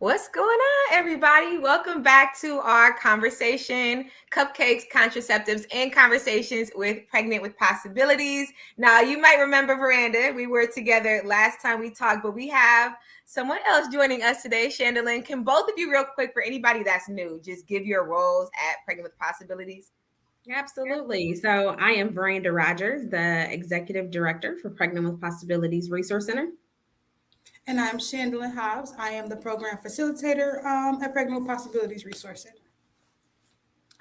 What's going on, everybody? Welcome back to our conversation, Cupcakes, Contraceptives, and Conversations with Pregnant with Possibilities. Now, you might remember Veranda. We were together last time we talked, but we have someone else joining us today, Chandalyn. Can both of you, real quick, for anybody that's new, just give your roles at Pregnant with Possibilities? Absolutely. So I am Veranda Rogers, the Executive Director for Pregnant with Possibilities Resource Center. And I'm Chandalyn Hobbs. I am the program facilitator at Pregnant with Possibilities Resource Center.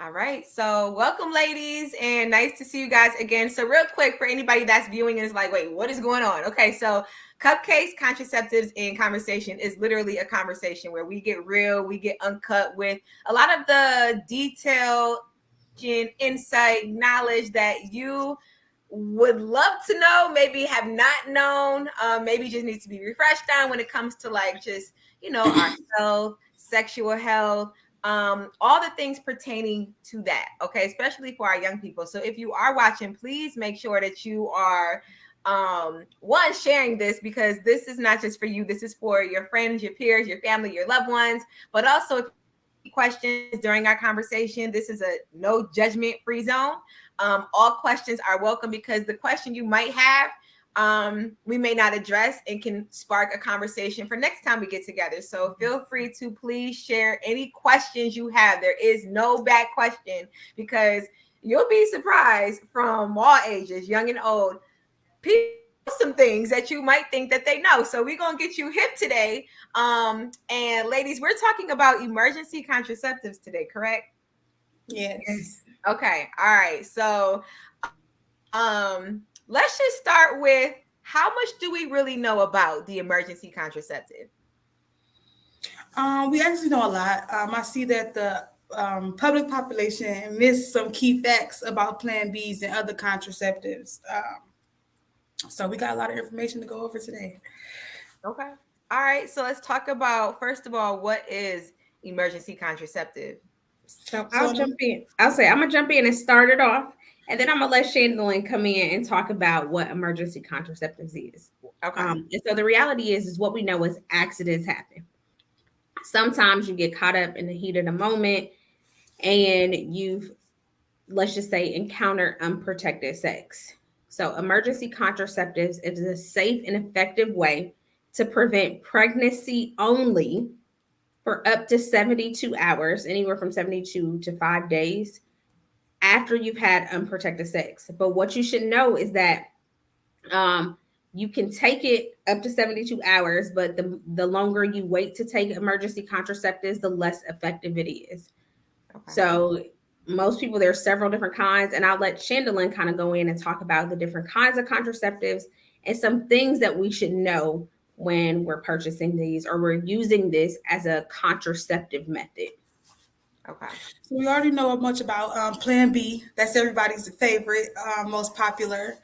All right. So, welcome, ladies, and nice to see you guys again. So, real quick, for anybody that's viewing and is like, wait, what is going on? Okay. So, Cupcakes, Contraceptives, and Conversation is literally a conversation where we get real, we get uncut with a lot of the detail, insight, knowledge that you would love to know, maybe have not known, maybe just needs to be refreshed on when it comes to like just, our health, sexual health, all the things pertaining to that. Okay, especially for our young people. So if you are watching, please make sure that you are one, sharing this, because this is not just for you, this is for your friends, your peers, your family, your loved ones, but also if questions during our conversation. This is a no judgment free zone. All questions are welcome because the question you might have, we may not address and can spark a conversation for next time we get together. So feel free to please share any questions you have. There is no bad question because you'll be surprised from all ages, young and old. People some things that you might think that they know. So we're gonna get you hip today. And ladies, we're talking about emergency contraceptives today, correct? Yes. Okay. All right. So let's just start with how much do we really know about the emergency contraceptive? We actually know a lot. I see that the public population missed some key facts about Plan Bs and other contraceptives. So we got a lot of information to go over today. Okay. All right. So let's talk about, first of all, what is emergency contraceptive? So I'll jump in. I'll say I'm gonna jump in and start it off, and then I'm gonna let Chandalyn come in and talk about what emergency contraceptives is. Okay. And so the reality is what we know is accidents happen. Sometimes you get caught up in the heat of the moment, and you've, let's just say, encountered unprotected sex. So emergency contraceptives is a safe and effective way to prevent pregnancy only for up to 72 hours, anywhere from 72 to 5 days after you've had unprotected sex. But what you should know is that you can take it up to 72 hours, but the longer you wait to take emergency contraceptives, the less effective it is. Okay. So most people, there are several different kinds, and I'll let Chandalyn kind of go in and talk about the different kinds of contraceptives and some things that we should know when we're purchasing these or we're using this as a contraceptive method. Okay. So we already know much about Plan B. That's everybody's favorite, most popular.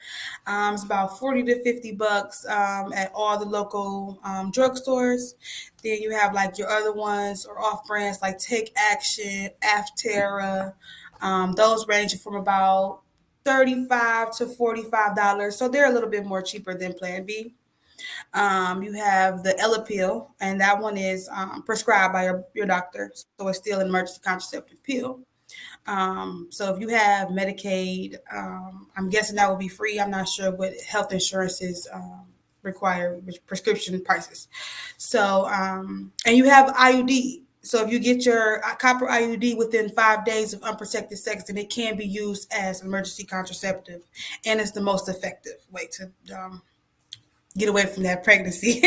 It's about $40 to $50 at all the local drugstores. Then you have like your other ones or off brands like Take Action, Aftera. Those range from about $35 to $45. So they're a little bit more cheaper than Plan B. You have the Elapil, and that one is prescribed by your doctor. So it's still an emergency contraceptive pill. So if you have Medicaid, I'm guessing that will be free. I'm not sure what health insurances require prescription prices. So, and you have IUD. So if you get your copper IUD within 5 days of unprotected sex, then it can be used as an emergency contraceptive, and it's the most effective way to get away from that pregnancy.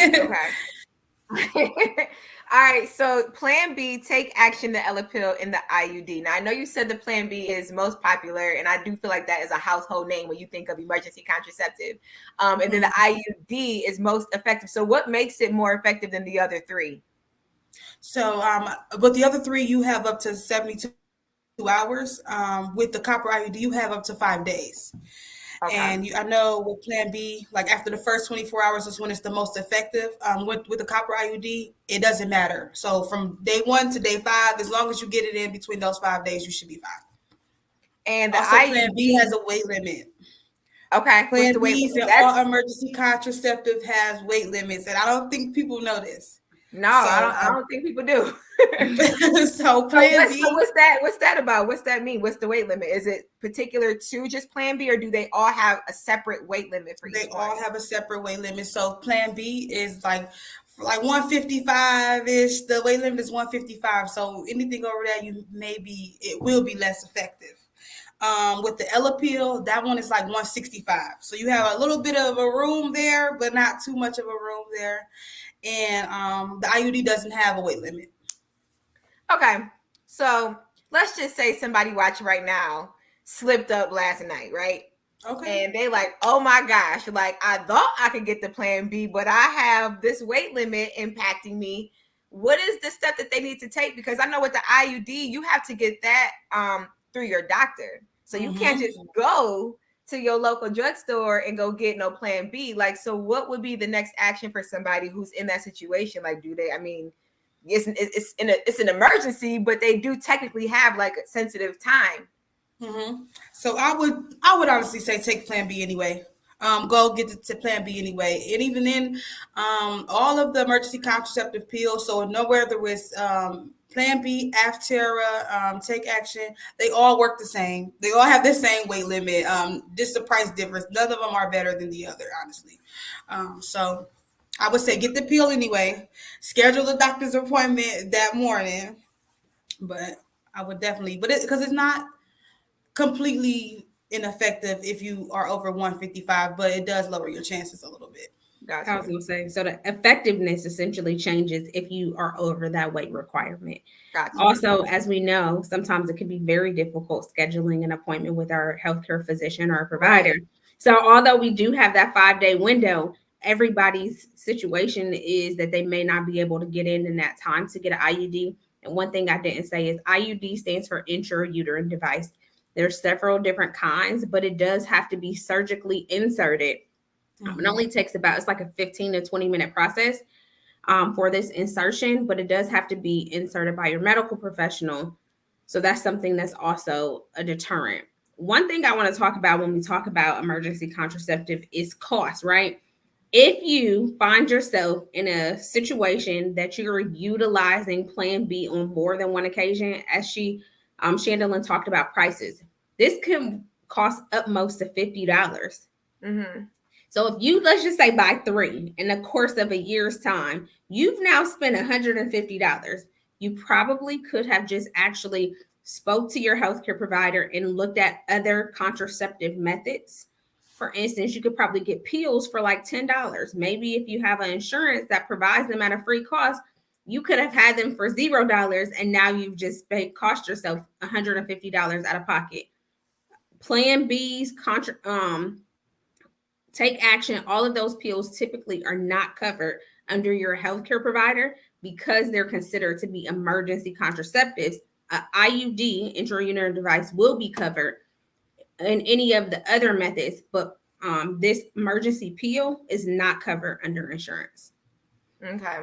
Okay. All right. So Plan B, Take Action, the Elapil, and the IUD. Now, I know you said the Plan B is most popular, and I do feel like that is a household name when you think of emergency contraceptive. And then the IUD is most effective. So what makes it more effective than the other three? So, but the other three, you have up to 72 hours. With the copper IUD, you have up to 5 days. Okay. And I know with Plan B, like after the first 24 hours is when it's the most effective. With the copper IUD, it doesn't matter. So from day 1 to day 5, as long as you get it in between those 5 days, you should be fine. And also, Plan B has a weight limit. Okay. Plan B's and all emergency contraceptives has weight limits, and I don't think people know this. No, I So, don't. I don't think people do. so So Plan what's so B. what's that? What's that about? What's that mean? What's the weight limit? Is it particular to just Plan B, or do they all have a separate weight limit for each They one? all have a separate weight limit. So Plan B is like 155 ish. The weight limit is 155. So anything over that, it will be less effective. With the L appeal, that one is like 165. So you have a little bit of a room there, but not too much of a room there. And the IUD doesn't have a weight limit. Okay, so let's just say somebody watching right now slipped up last night, right? Okay. And they like, oh my gosh, like I thought I could get the Plan B, but I have this weight limit impacting me. What is the step that they need to take? Because I know with the IUD, you have to get that through your doctor. So you can't Mm-hmm. just go to your local drugstore and go get no Plan B. Like, so what would be the next action for somebody who's in that situation? Like, do they, I mean, it's an emergency, but they do technically have like a sensitive time. Mm-hmm. So I would honestly say take Plan B anyway. Go get to Plan B anyway, and even then, all of the emergency contraceptive pills. So nowhere there was Plan B, Aftera, Take Action. They all work the same. They all have the same weight limit. Just the price difference. None of them are better than the other, honestly. So I would say get the pill anyway. Schedule a doctor's appointment that morning. But I would definitely, because it's not completely ineffective if you are over 155, but it does lower your chances a little bit. I was Gotcha. going to say, so the effectiveness essentially changes if you are over that weight requirement. Gotcha. Also, as we know, sometimes it can be very difficult scheduling an appointment with our healthcare physician or provider. Right. So, although we do have that 5 day window, everybody's situation is that they may not be able to get in that time to get an IUD. And one thing I didn't say is IUD stands for intrauterine device. There's several different kinds, but it does have to be surgically inserted. It Mm-hmm. only takes about, it's like a 15 to 20-minute process for this insertion, but it does have to be inserted by your medical professional. So that's something that's also a deterrent. One thing I want to talk about when we talk about emergency contraceptive is cost, right? If you find yourself in a situation that you're utilizing Plan B on more than one occasion, as Chandlin talked about prices, this can cost up most to $50. Mm-hmm. So if you, let's just say, buy three in the course of a year's time, you've now spent $150. You probably could have just actually spoke to your healthcare provider and looked at other contraceptive methods. For instance, you could probably get pills for like $10. Maybe if you have an insurance that provides them at a free cost, you could have had them for $0, and now you've just cost yourself $150 out of pocket. Plan B's Take Action, all of those pills typically are not covered under your healthcare provider because they're considered to be emergency contraceptives. IUD, intrauterine device, will be covered in any of the other methods, but this emergency pill is not covered under insurance. Okay.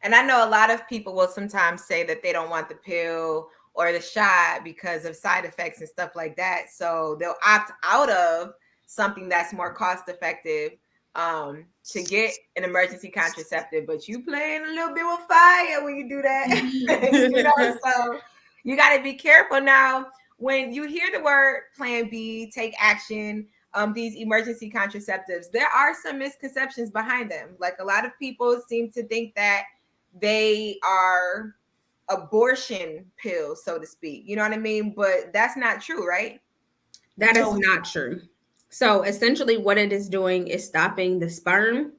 And I know a lot of people will sometimes say that they don't want the pill or the shot because of side effects and stuff like that. So they'll opt out of something that's more cost effective to get an emergency contraceptive. But you playing a little bit with fire when you do that. So you got to be careful now. When you hear the word Plan B, Take Action, these emergency contraceptives, there are some misconceptions behind them. Like a lot of people seem to think that they are abortion pills, so to speak. You know what I mean? But that's not true, right? That is No, not true. So essentially, what it is doing is stopping the sperm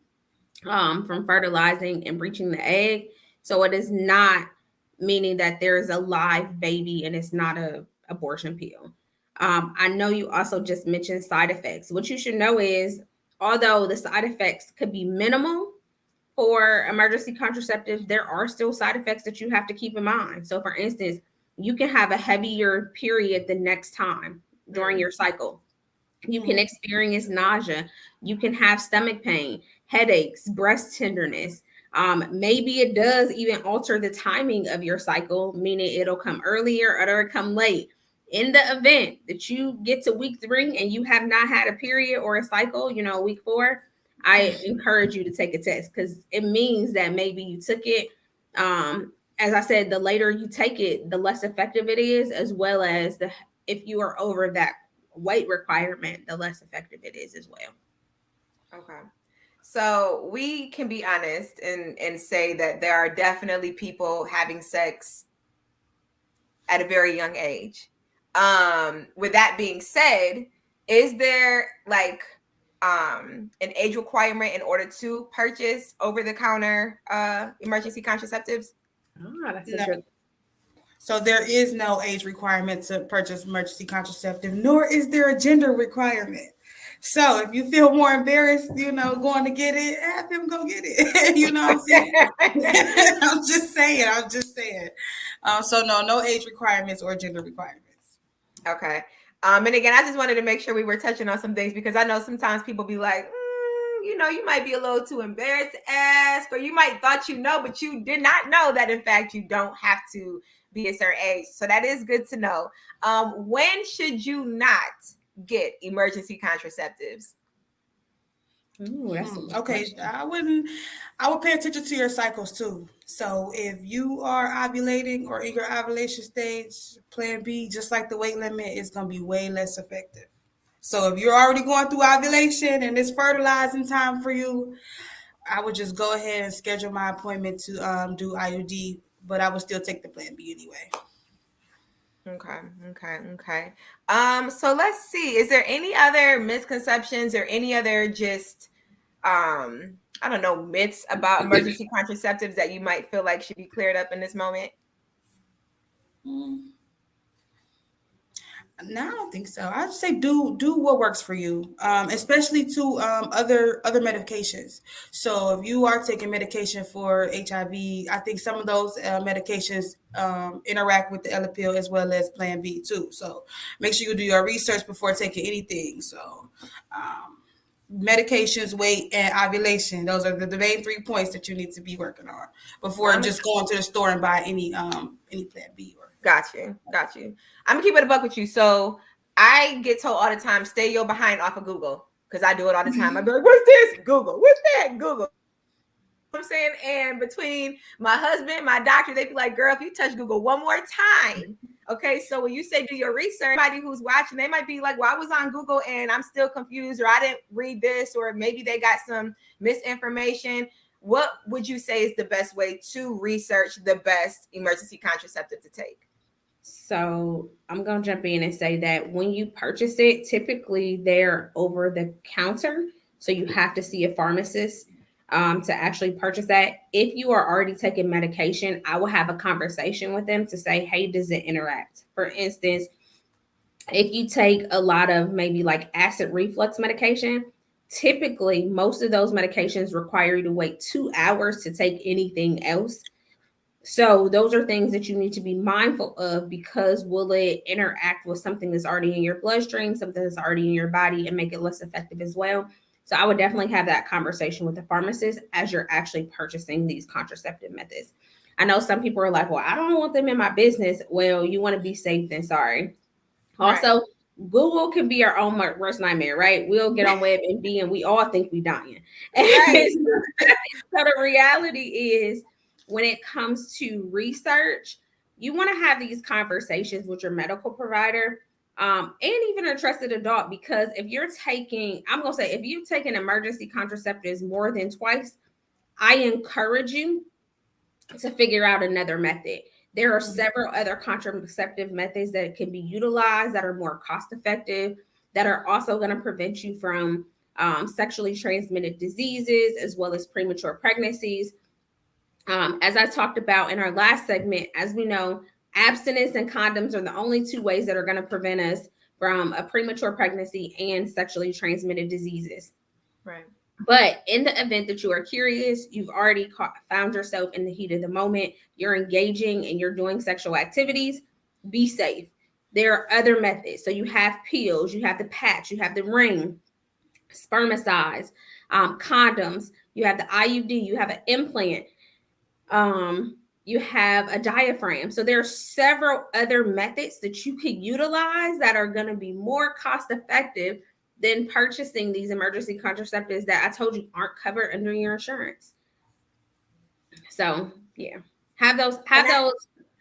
from fertilizing and breaching the egg. So it is not meaning that there is a live baby and it's not a abortion pill. I know you also just mentioned side effects. What you should know is, although the side effects could be minimal for emergency contraceptives, there are still side effects that you have to keep in mind. So, for instance, you can have a heavier period the next time during your cycle. You can experience nausea. You can have stomach pain, headaches, breast tenderness. Maybe it does even alter the timing of your cycle, meaning it'll come earlier or it'll come late. In the event that you get to week 3 and you have not had a period or a cycle, week 4, I encourage you to take a test because it means that maybe you took it As I said, the later you take it, the less effective it is, as well as if you are over that weight requirement, the less effective it is as well. Okay. So we can be honest and say that there are definitely people having sex at a very young age. With that being said, is there like an age requirement in order to purchase over the counter emergency contraceptives? Ah, that's a No. good. So there is no age requirement to purchase emergency contraceptive, nor is there a gender requirement. So if you feel more embarrassed, going to get it, have him go get it. You know what I'm saying? I'm just saying. I'm just saying. So no age requirements or gender requirements. Okay. And again, I just wanted to make sure we were touching on some things because I know sometimes people be like, you might be a little too embarrassed to ask, or you might thought but you did not know that in fact you don't have to be a certain age. So that is good to know. When should you not get emergency contraceptives? Ooh, that's a good Okay, question. I would pay attention to your cycles too. So if you are ovulating or in your ovulation stage, plan B, just like the weight limit, is going to be way less effective. So if you're already going through ovulation and it's fertilizing time for you, I would just go ahead and schedule my appointment to do IUD, but I would still take the plan B anyway. Okay. So let's see. Is there any other misconceptions or any other just I don't know, myths about emergency contraceptives that you might feel like should be cleared up in this moment? Mm. No, I don't think so. I'd say do what works for you, especially to other medications. So if you are taking medication for HIV, I think some of those medications interact with the L pill as well as Plan B too. So make sure you do your research before taking anything. So medications, weight, and ovulation. Those are the main 3 points that you need to be working on before I'm just going to the store and buy any Plan B or. got you. I'm gonna keep it a buck with you. So I get told all the time, stay your behind off of Google because I do it all the time. I be like, what's this? Google. What's that? Google. I'm saying, and between my husband, my doctor, they be like, girl, if you touch Google one more time. Okay, so when you say do your research, anybody who's watching, they might be like, well, I was on Google and I'm still confused, or I didn't read this, or maybe they got some misinformation. What would you say is the best way to research the best emergency contraceptive to take? So I'm going to jump in and say that when you purchase it, typically they're over the counter. So you have to see a pharmacist to actually purchase that. If you are already taking medication, I will have a conversation with them to say, hey, does it interact? For instance, if you take a lot of maybe like acid reflux medication, typically most of those medications require you to wait 2 hours to take anything else. So those are things that you need to be mindful of, because will it interact with something that's already in your bloodstream, something that's already in your body, and make it less effective as well. So I would definitely have that conversation with the pharmacist as you're actually purchasing these contraceptive methods. I know some people are like, well, I don't want them in my business. Well, you want to be safe than sorry. Right. Also, Google can be our own worst nightmare, right? We'll get on WebMD and we all think we dying. Right. So the reality is, when it comes to research, you want to have these conversations with your medical provider, and even a trusted adult, because if you're taking, I'm going to say, if you've taken emergency contraceptives more than twice, I encourage you to figure out another method. There are several other contraceptive methods that can be utilized that are more cost effective, that are also going to prevent you from sexually transmitted diseases as well as premature pregnancies. As I talked about in our last segment, as we know, abstinence and condoms are the only two ways that are going to prevent us from a premature pregnancy and sexually transmitted diseases. Right. But in the event that you are curious, you've already found yourself in the heat of the moment, you're engaging and you're doing sexual activities, be safe. There are other methods. So you have pills, you have the patch, you have the ring, spermicides, condoms, you have the IUD, you have an implant, you have a diaphragm. So there are several other methods that you could utilize that are going to be more cost effective than purchasing these emergency contraceptives that I told you aren't covered under your insurance. So, yeah. Have those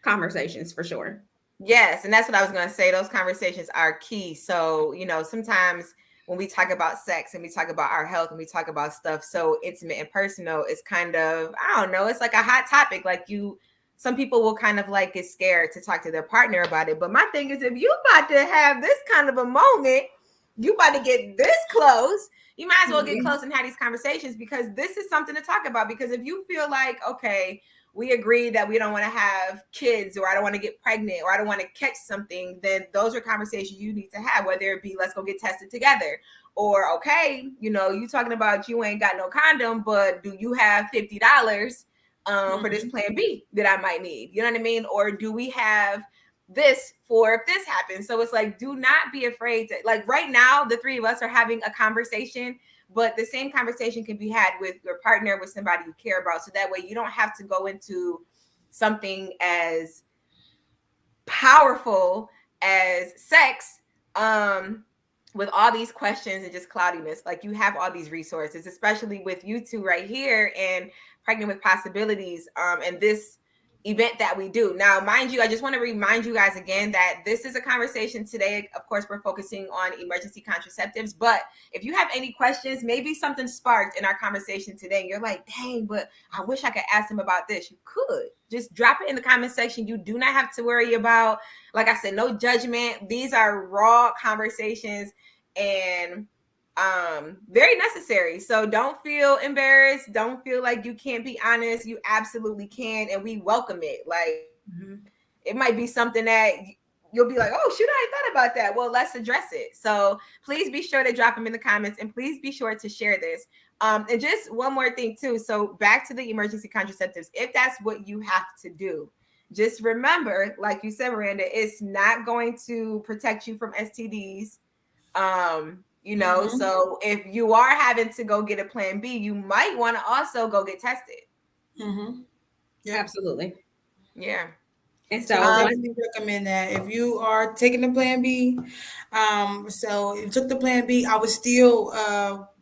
conversations for sure. Yes, and that's what I was going to say. Those conversations are key. So, sometimes when we talk about sex and we talk about our health and we talk about stuff so intimate and personal, it's kind of, I don't know, it's like a hot topic. Like some people will kind of like get scared to talk to their partner about it. But my thing is, if you about to have this kind of a moment, you about to get this close, you might as well get close and have these conversations, because this is something to talk about. Because if you feel like, okay, we agree that we don't want to have kids, or I don't want to get pregnant, or I don't want to catch something, then those are conversations you need to have, whether it be let's go get tested together, or okay, you talking about you ain't got no condom, but do you have $50 for this plan B that I might need? You know what I mean? Or do we have this for if this happens? So it's like, do not be afraid to, like, right now the three of us are having a conversation, but the same conversation can be had with your partner, with somebody you care about. So that way you don't have to go into something as powerful as sex with all these questions and just cloudiness. Like, you have all these resources, especially with you two right here and Pregnant with Possibilities, and this event that we do. Now, mind you, I just want to remind you guys again that this is a conversation today. Of course, we're focusing on emergency contraceptives, but if you have any questions, maybe something sparked in our conversation today and you're like, dang, but I wish I could ask them about this. You could just drop it in the comment section. You do not have to worry about, like I said, no judgment. These are raw conversations and very necessary. So don't feel embarrassed. Don't feel like you can't be honest. You absolutely can, and we welcome it. Like, it might be something that you'll be like, oh shoot, I ain't thought about that. Well, let's address it. So please be sure to drop them in the comments, and please be sure to share this. And just one more thing too. So back to the emergency contraceptives, if that's what you have to do, just remember, like you said, Miranda, it's not going to protect you from STDs. So if you are having to go get a plan B, you might want to also go get tested. Yeah. Absolutely. Yeah. And so I recommend that if you are taking the plan B, so if you took the plan B, I would still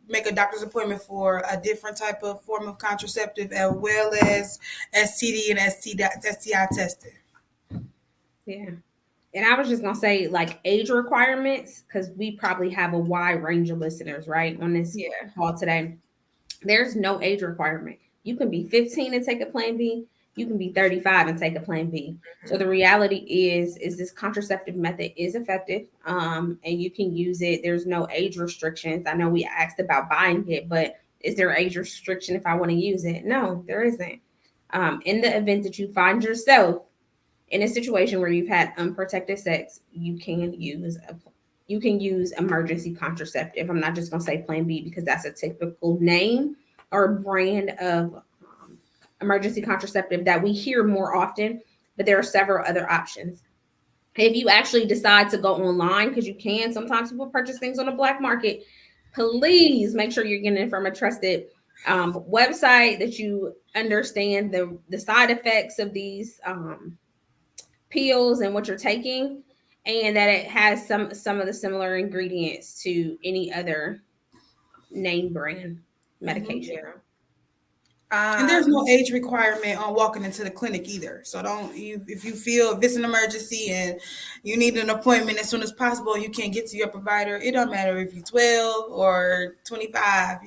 make a doctor's appointment for a different type of form of contraceptive, as well as STD and STI testing. Yeah. And I was just going to say, like, age requirements, because we probably have a wide range of listeners, right, on this call today. There's no age requirement. You can be 15 and take a plan B. You can be 35 and take a plan B. So the reality is this contraceptive method is effective, and you can use it. There's no age restrictions. I know we asked about buying it, but is there age restriction if I want to use it? No, there isn't. In the event that you find yourself in a situation where you've had unprotected sex, you can use emergency contraceptive. I'm not just going to say plan B, because that's a typical name or brand of emergency contraceptive that we hear more often, but there are several other options. If you actually decide to go online, because you can, sometimes people purchase things on the black market, please make sure you're getting it from a trusted website, that you understand the side effects of these pills and what you're taking, and that it has some of the similar ingredients to any other name brand medication. And there's no age requirement on walking into the clinic either. So if you feel if it's an emergency and you need an appointment as soon as possible, you can't get to your provider. It don't matter if you're 12 or 25.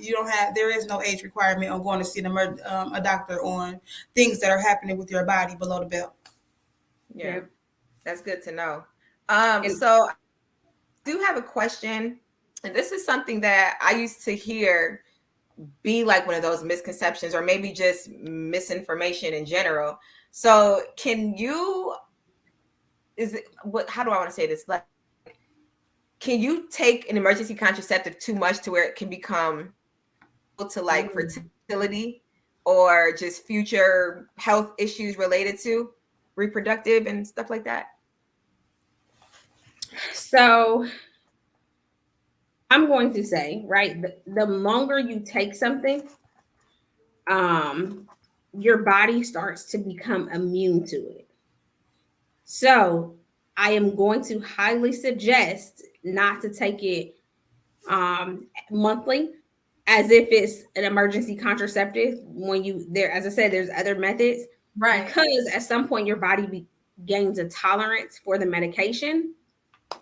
There is no age requirement on going to see a doctor on things that are happening with your body below the belt. Yeah, that's good to know. So I do have a question, and this is something that I used to hear be like one of those misconceptions, or maybe just misinformation in general. So how do I want to say this? Like, can you take an emergency contraceptive too much to where it can become to like fertility or just future health issues related to reproductive and stuff like that? So I'm going to say, right, the longer you take something, your body starts to become immune to it. So I am going to highly suggest not to take it monthly, as if it's an emergency contraceptive. As I said, there's other methods. Right. because at some point your body gains a tolerance for the medication,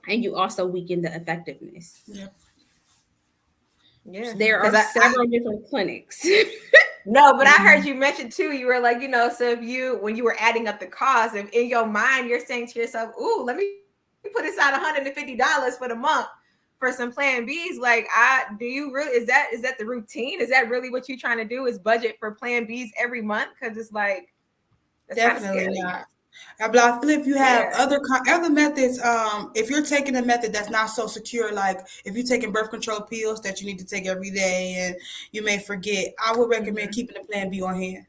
and you also weaken the effectiveness. Yep. Yeah. There Because are several different clinics. no, but I heard Mhm. you mention too, you were like, so if when you were adding up the cost, if in your mind you're saying to yourself, ooh, let me put aside $150 for the month for some plan B's, like do you really, is that the routine? Is that really what you're trying to do, is budget for plan B's every month? Because it's like, it's kind of Definitely scary. not. But I feel if you have Yeah. other methods, if you're taking a method that's not so secure, like if you're taking birth control pills that you need to take every day and you may forget, I would recommend Mm-hmm. keeping a plan B on hand.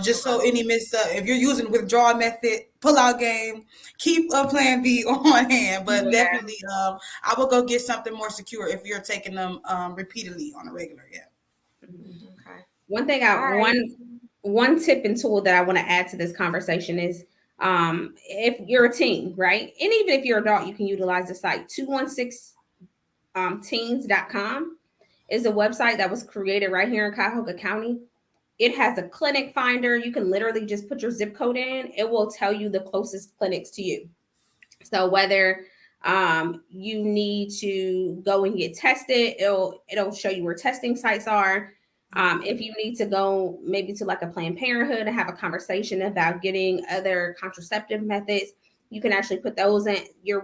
Just so Okay. any if you're using withdrawal method, pull out game, keep a plan B on hand. But Yeah. definitely, I would go get something more secure if you're taking them repeatedly on a regular. Yeah. Okay. One thing All right. one tip and tool that I want to add to this conversation is, if you're a teen, right? And even if you're an adult, you can utilize the site 216teens.com is a website that was created right here in Cuyahoga County. It has a clinic finder. You can literally just put your zip code in. It will tell you the closest clinics to you. So whether you need to go and get tested, it'll show you where testing sites are. If you need to go maybe to like a Planned Parenthood and have a conversation about getting other contraceptive methods, you can actually put those in your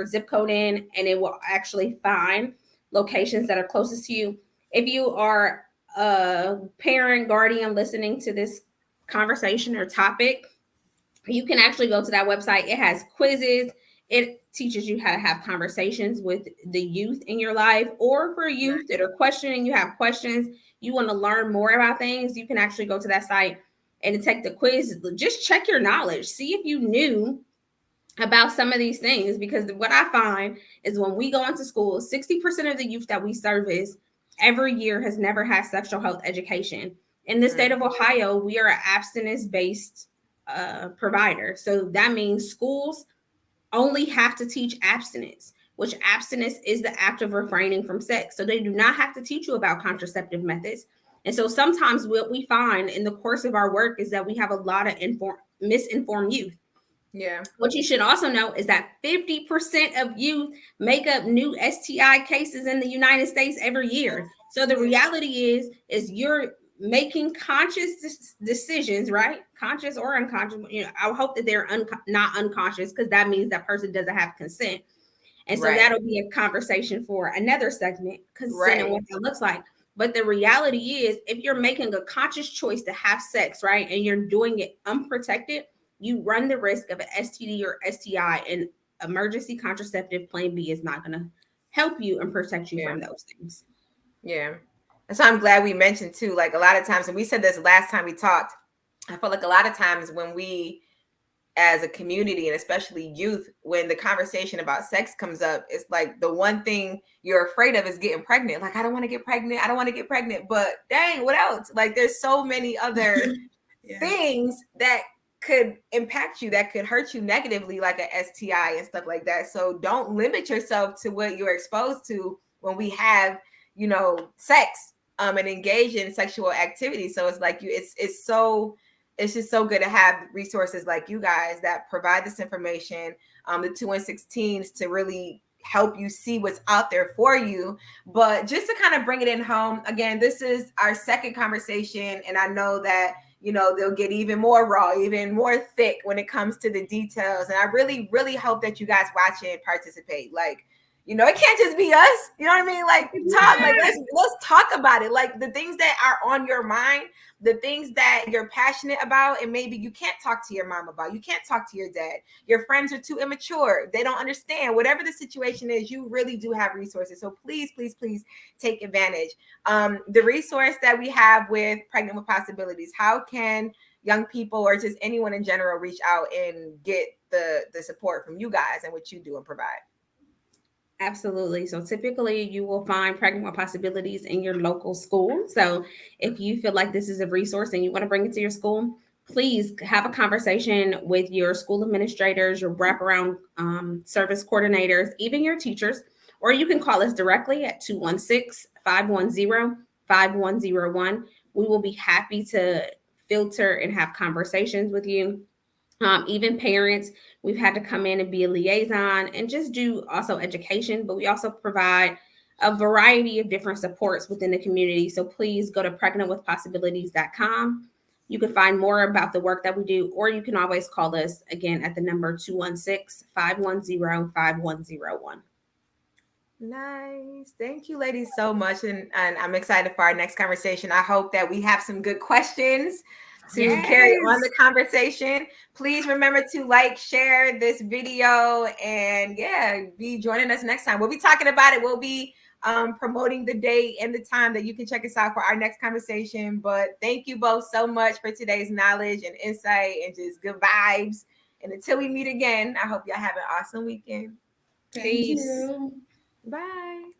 zip code in, and it will actually find locations that are closest to you. If you are a parent, guardian listening to this conversation or topic, you can actually go to that website. It has quizzes. It teaches you how to have conversations with the youth in your life, or for youth that are questioning, you have questions, you want to learn more about things, you can actually go to that site and take the quiz. Just check your knowledge. See if you knew about some of these things, because what I find is when we go into school, 60% of the youth that we service every year has never had sexual health education. In the state of Ohio, we are an abstinence based provider. So that means schools only have to teach abstinence, which abstinence is the act of refraining from sex. So they do not have to teach you about contraceptive methods. And so sometimes what we find in the course of our work is that we have a lot of misinformed youth. Yeah. What you should also know is that 50% of youth make up new STI cases in the United States every year. So the reality is you're making conscious decisions, right? Conscious or unconscious. I hope that they're not unconscious, because that means that person doesn't have consent. And so Right. that'll be a conversation for another segment, consent and Right. what that looks like. But the reality is, if you're making a conscious choice to have sex, right, and you're doing it unprotected, you run the risk of an STD or STI, and emergency contraceptive plan B is not going to help you and protect you Yeah. from those things. Yeah. And so I'm glad we mentioned too, like a lot of times, and we said this last time we talked, I feel like a lot of times when we as a community, and especially youth, when the conversation about sex comes up, it's like the one thing you're afraid of is getting pregnant. Like, I don't want to get pregnant. I don't want to get pregnant. But dang, what else? Like, there's so many other Yeah. things that could impact you, that could hurt you negatively, like a STI and stuff like that. So don't limit yourself to what you're exposed to when we have, sex and engage in sexual activity. So it's like it's just so good to have resources like you guys that provide this information, the 216s, to really help you see what's out there for you. But just to kind of bring it in home, again, this is our second conversation, and I know that they'll get even more raw, even more thick when it comes to the details. And I really, really hope that you guys watch it and participate. Like, it can't just be us. You know what I mean? Like, talk, like let's talk about it. Like the things that are on your mind, the things that you're passionate about, and maybe you can't talk to your mom about, you can't talk to your dad, your friends are too immature, they don't understand, whatever the situation is, you really do have resources. So please, please, please take advantage. The resource that we have with Pregnant with Possibilities, how can young people or just anyone in general reach out and get the support from you guys and what you do and provide? Absolutely. So typically you will find Pregnant with Possibilities in your local school. So if you feel like this is a resource and you want to bring it to your school, please have a conversation with your school administrators, your wraparound service coordinators, even your teachers, or you can call us directly at 216-510-5101. We will be happy to filter and have conversations with you. Even parents, we've had to come in and be a liaison and just do also education, but we also provide a variety of different supports within the community. So please go to pregnantwithpossibilities.com. You can find more about the work that we do, or you can always call us again at the number 216-510-5101. Nice. Thank you, ladies, so much. And I'm excited for our next conversation. I hope that we have some good questions to carry on the conversation. Please remember to like, share this video, and be joining us next time. We'll be talking about it. We'll be promoting the date and the time that you can check us out for our next conversation. But thank you both so much for today's knowledge and insight and just good vibes. And until we meet again, I hope y'all have an awesome weekend. Thank Peace. you. Bye.